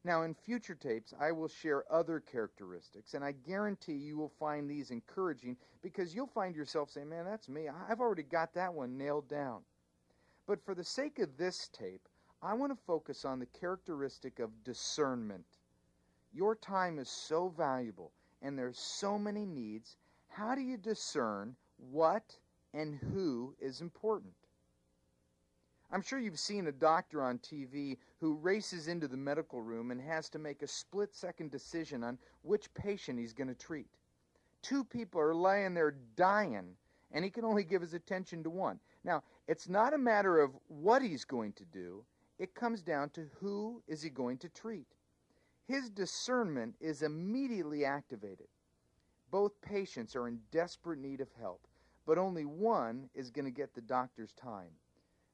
Now, in future tapes, I will share other characteristics, and I guarantee you will find these encouraging because you'll find yourself saying, man, that's me. I've already got that one nailed down. But for the sake of this tape, I want to focus on the characteristic of discernment. Your time is so valuable, and there's so many needs. How do you discern what and who is important? I'm sure you've seen a doctor on TV who races into the medical room and has to make a split-second decision on which patient he's going to treat. Two people are laying there dying, and he can only give his attention to one. Now, it's not a matter of what he's going to do. It comes down to who is he going to treat. His discernment is immediately activated. Both patients are in desperate need of help, but only one is going to get the doctor's time.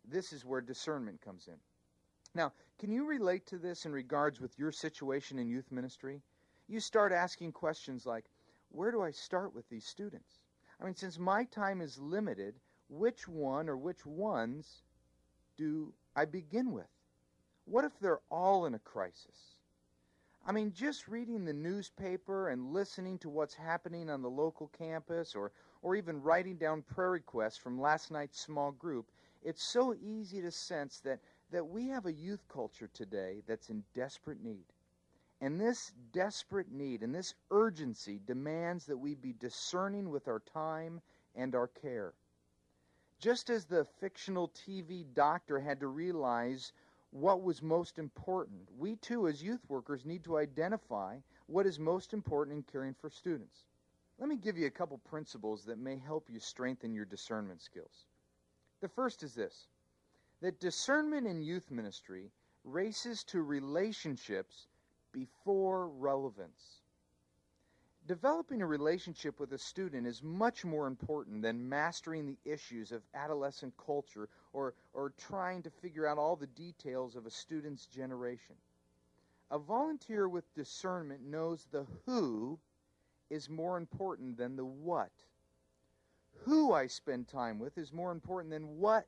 This is where discernment comes in. Now, can you relate to this in regards with your situation in youth ministry? You start asking questions like, where do I start with these students? I mean, since my time is limited, which one or which ones do I begin with? What if they're all in a crisis? I mean, just reading the newspaper and listening to what's happening on the local campus or even writing down prayer requests from last night's small group, it's so easy to sense that we have a youth culture today that's in desperate need. And this desperate need and this urgency demands that we be discerning with our time and our care. Just as the fictional TV doctor had to realize what was most important, we too as youth workers need to identify what is most important in caring for students. Let me give you a couple principles that may help you strengthen your discernment skills. The first is this, that discernment in youth ministry races to relationships before relevance. Developing a relationship with a student is much more important than mastering the issues of adolescent culture or trying to figure out all the details of a student's generation. A volunteer with discernment knows the who is more important than the what. Who I spend time with is more important than what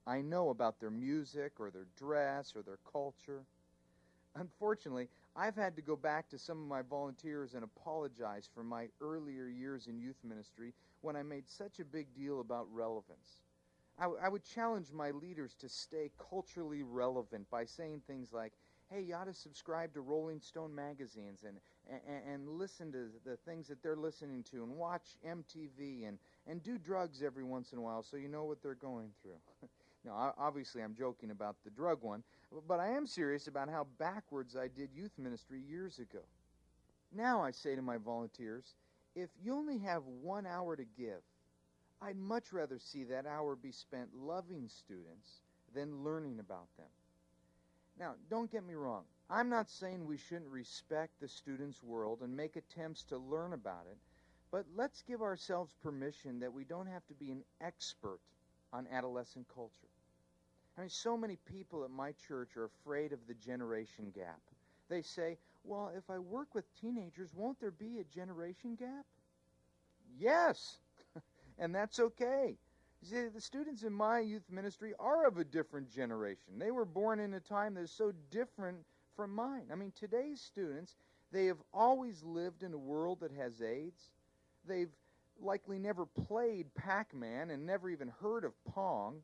I know about their music or their dress or their culture. Unfortunately, I've had to go back to some of my volunteers and apologize for my earlier years in youth ministry when I made such a big deal about relevance. I would challenge my leaders to stay culturally relevant by saying things like, hey, you ought to subscribe to Rolling Stone magazines and listen to the things that they're listening to and watch MTV and do drugs every once in a while so you know what they're going through. Now, obviously, I'm joking about the drug one, but I am serious about how backwards I did youth ministry years ago. Now I say to my volunteers, if you only have 1 hour to give, I'd much rather see that hour be spent loving students than learning about them. Now, don't get me wrong. I'm not saying we shouldn't respect the student's world and make attempts to learn about it, but let's give ourselves permission that we don't have to be an expert on adolescent culture. I mean, so many people at my church are afraid of the generation gap. They say, well, if I work with teenagers, won't there be a generation gap? Yes, and that's okay. You see, the students in my youth ministry are of a different generation. They were born in a time that is so different from mine. I mean, today's students, they have always lived in a world that has AIDS. They've likely never played Pac-Man and never even heard of Pong.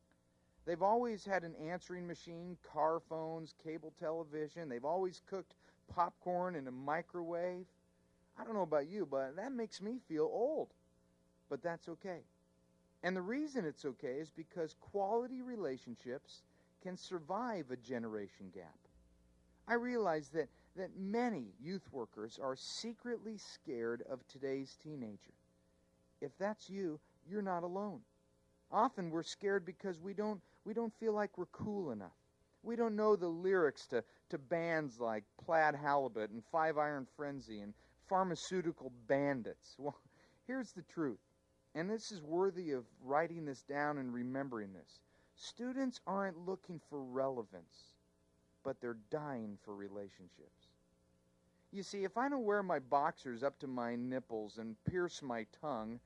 They've always had an answering machine, car phones, cable television. They've always cooked popcorn in a microwave. I don't know about you, but that makes me feel old. But that's okay. And the reason it's okay is because quality relationships can survive a generation gap. I realize that many youth workers are secretly scared of today's teenager. If that's you, you're not alone. Often we're scared because we don't feel like we're cool enough. We don't know the lyrics to bands like Plaid Halibut and Five Iron Frenzy and Pharmaceutical Bandits. Well, here's the truth, and this is worthy of writing this down and remembering this. Students aren't looking for relevance, but they're dying for relationships. You see, if I don't wear my boxers up to my nipples and pierce my tongue,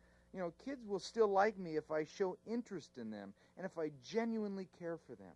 kids will still like me if I show interest in them and if I genuinely care for them.